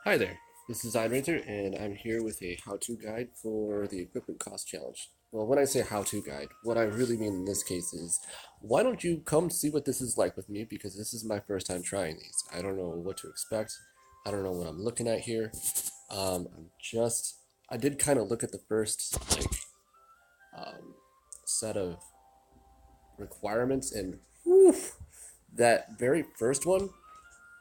Hi there, this is iRazer, and I'm here with a how-to guide for the equipment cost challenge. Well, when I say how-to guide, what I really mean in this case is, why don't you come see what this is like with me, because this is my first time trying these. I don't know what to expect. I don't know what I'm looking at here. I did kind of look at the first, um, set of requirements, and whew, that very first one,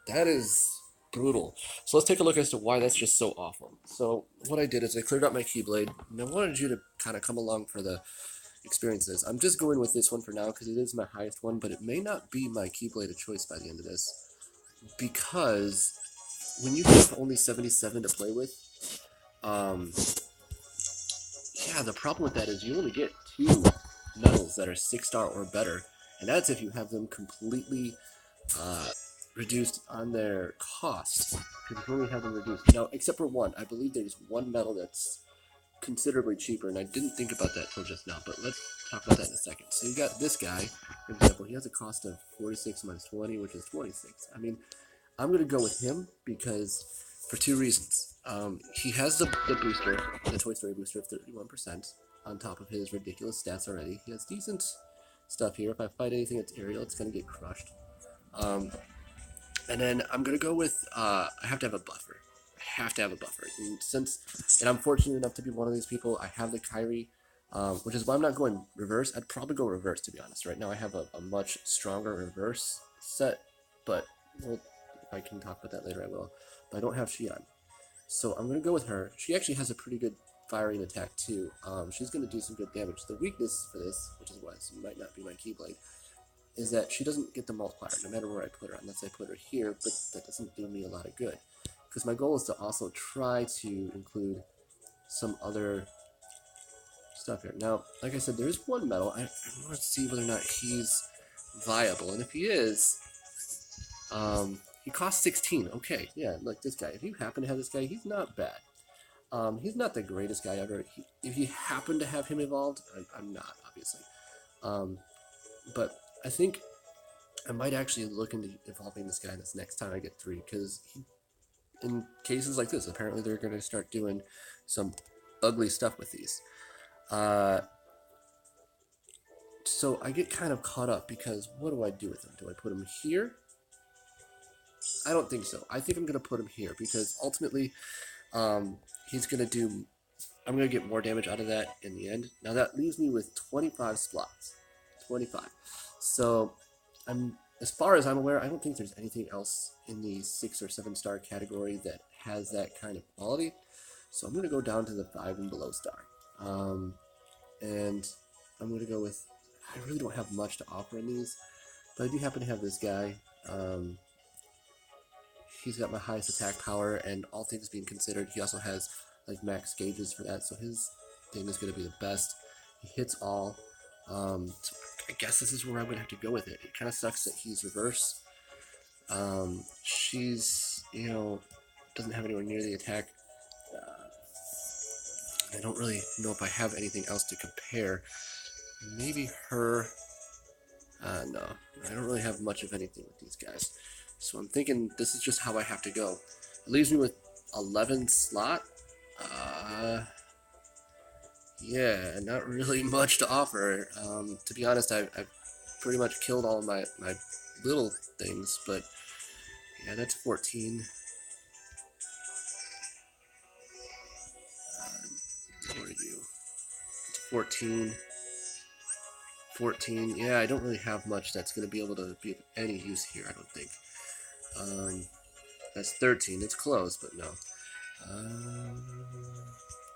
that is brutal. So let's take a look as to why that's just so awful. So what I did is I cleared out my Keyblade, and I wanted you to kind of come along for the experiences. I'm just going with this one for now because it is my highest one, but it may not be my Keyblade of choice by the end of this. Because when you have only 77 to play with, um, yeah, the problem with that is you only get two medals that are 6-star or better, and that's if you have them completely uh, reduced on their cost. Because you can only have them reduced. Now, except for one, I believe there's one medal that's considerably cheaper, and I didn't think about that till just now, but let's talk about that in a second. So you got this guy, for example, he has a cost of 46 minus 20, which is 26. I mean, I'm going to go with him because, for two reasons. He has the booster, the Toy Story booster of 31% on top of his ridiculous stats already. He has decent stuff here. If I fight anything that's aerial, it's going to get crushed. Um, and then I'm gonna go with I have to have a buffer. I have to have a buffer. And I'm fortunate enough to be one of these people, I have the Kyrie, which is why I'm not going reverse. I'd probably go reverse, to be honest. Right now I have a much stronger reverse set, but well, if I can talk about that later, I will. But I don't have Shion. So I'm gonna go with her. She actually has a pretty good firing attack too. She's gonna do some good damage. The weakness for this, which is why this might not be my Keyblade, is that she doesn't get the multiplier no matter where I put her, unless I put her here, but that doesn't do me a lot of good. Because my goal is to also try to include some other stuff here. Now, like I said, there is one medal. I want to see whether or not he's viable, and if he is, he costs 16. Okay, yeah, like this guy. If you happen to have this guy, he's not bad. He's not the greatest guy ever. If you happen to have him evolved, I'm not, obviously. Um, but I think I might actually look into evolving this guy this next time I get 3, because in cases like this, apparently they're going to start doing some ugly stuff with these. So I get kind of caught up because what do I do with him? Do I put him here? I don't think so. I think I'm going to put him here because ultimately he's going to do... I'm going to get more damage out of that in the end. Now that leaves me with 25 slots. 25. So as far as I'm aware, I don't think there's anything else in the 6 or 7-star category that has that kind of quality. So I'm going to go down to the 5 and below star. And I'm going to go with... I really don't have much to offer in these, but I do happen to have this guy. He's got my highest attack power, and all things being considered, he also has like max gauges for that, so his thing is going to be the best. He hits all. So I guess this is where I'm going to have to go with it. It kind of sucks that he's reverse. She's, doesn't have anywhere near the attack. I don't really know if I have anything else to compare. Maybe her. No, I don't really have much of anything with these guys. So I'm thinking this is just how I have to go. It leaves me with 11 slot. Yeah, not really much to offer. To be honest, I've pretty much killed all of my little things, but yeah, that's 14. What are you? It's 14. 14. Yeah, I don't really have much that's going to be able to be of any use here, I don't think. That's 13. It's close, but no.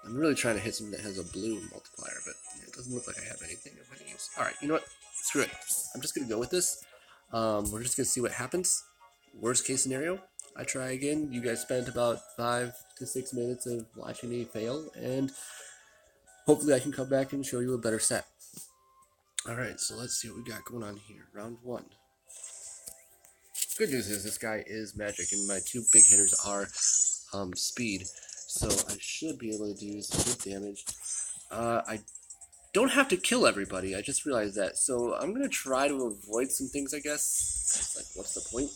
I'm really trying to hit something that has a blue multiplier, but it doesn't look like I have anything of any use. Alright, you know what? Screw it. I'm just going to go with this. We're just going to see what happens. Worst case scenario, I try again. You guys spent about 5 to 6 minutes of watching me fail, and hopefully I can come back and show you a better set. Alright, so let's see what we got going on here. Round 1. Good news is this guy is magic, and my 2 big hitters are speed. So I should be able to do some good damage. I don't have to kill everybody, I just realized that. So I'm going to try to avoid some things, I guess. It's like, what's the point?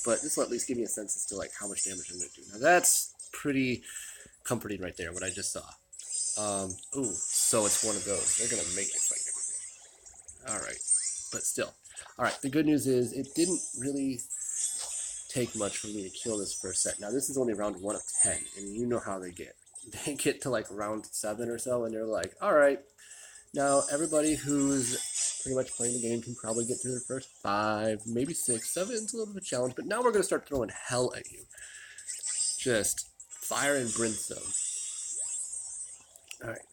but this will at least give me a sense as to like how much damage I'm going to do. Now that's pretty comforting right there, what I just saw. Ooh, so it's one of those. They're going to make you fight everything. Alright, but still. Alright, the good news is it didn't really take much for me to kill this first set. Now this is only round 1 of 10, and you know how they get. They get to like round 7 or so, and they're like, alright, now everybody who's pretty much playing the game can probably get through their first 5, maybe 6, 7. It's a little bit of a challenge, but now we're going to start throwing hell at you. Just fire and brimstone. Alright.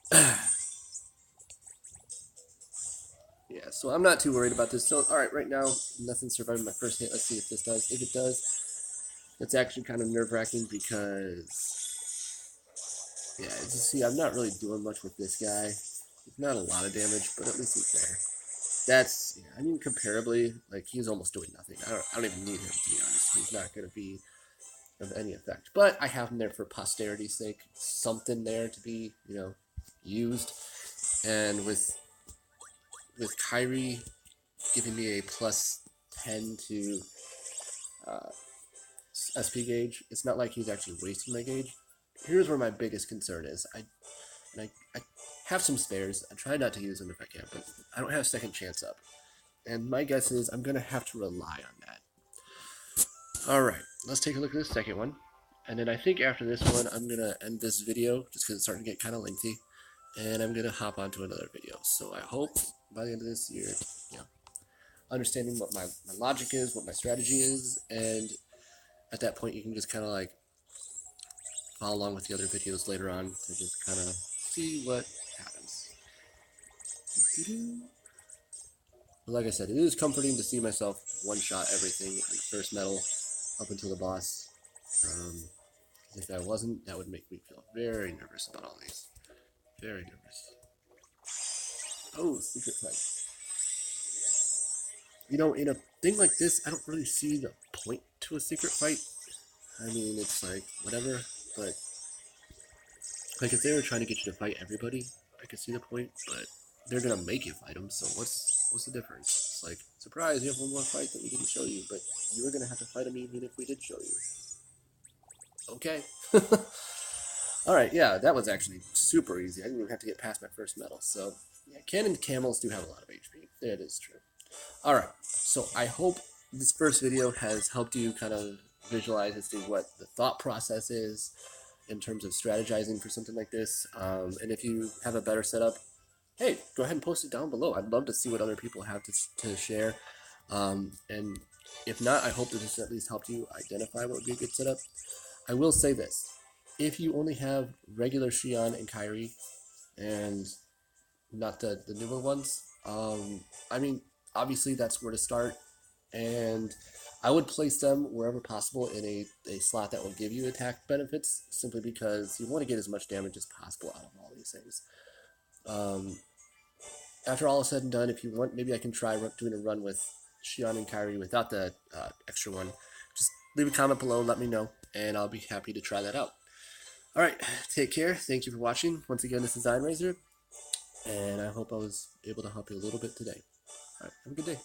Yeah, so I'm not too worried about this. So, alright, right now, nothing survived my first hit. Let's see if this does. If it does, it's actually kind of nerve-wracking because, yeah, as you see, I'm not really doing much with this guy. Not a lot of damage, but at least he's there. That's, yeah, I mean, comparably, like, he's almost doing nothing. I don't even need him, to be honest. He's not going to be of any effect. But I have him there for posterity's sake. Something there to be, you know, used. And with Kyrie giving me a plus 10 to SP gauge, it's not like he's actually wasting my gauge. Here's where my biggest concern is. I have some spares. I try not to use them if I can, but I don't have second chance up. And my guess is I'm going to have to rely on that. Alright, let's take a look at this second one. And then I think after this one, I'm going to end this video, just because it's starting to get kind of lengthy. And I'm going to hop onto another video. So I hope by the end of this year, you know, understanding what my logic is, what my strategy is, and at that point you can just kind of like follow along with the other videos later on to just kind of see what happens. But like I said, it is comforting to see myself one-shot everything on the first medal up until the boss. If I wasn't, that would make me feel very nervous about all these. Very nervous. Oh, secret fight. You know, in a thing like this, I don't really see the point to a secret fight. I mean, it's like, whatever, but like if they were trying to get you to fight everybody, I could see the point, but they're gonna make you fight them, so what's the difference? It's like, surprise, you have one more fight that we didn't show you, but you were gonna have to fight them even if we did show you. Okay. Alright, yeah, that was actually super easy. I didn't even have to get past my first medal, so yeah, cannon camels do have a lot of HP. That is true. Alright, so I hope this first video has helped you kind of visualize as to what the thought process is in terms of strategizing for something like this. And if you have a better setup, hey, go ahead and post it down below. I'd love to see what other people have to share. And if not, I hope that this at least helped you identify what would be a good setup. I will say this. If you only have regular Xion and Kyrie and not the newer ones, I mean, obviously that's where to start. And I would place them wherever possible in a slot that will give you attack benefits, simply because you want to get as much damage as possible out of all these things. After all is said and done, if you want, maybe I can try doing a run with Xion and Kyrie without the extra one. Just leave a comment below, let me know, and I'll be happy to try that out. Alright, take care. Thank you for watching. Once again, this is Iron Razor, and I hope I was able to help you a little bit today. Alright, have a good day.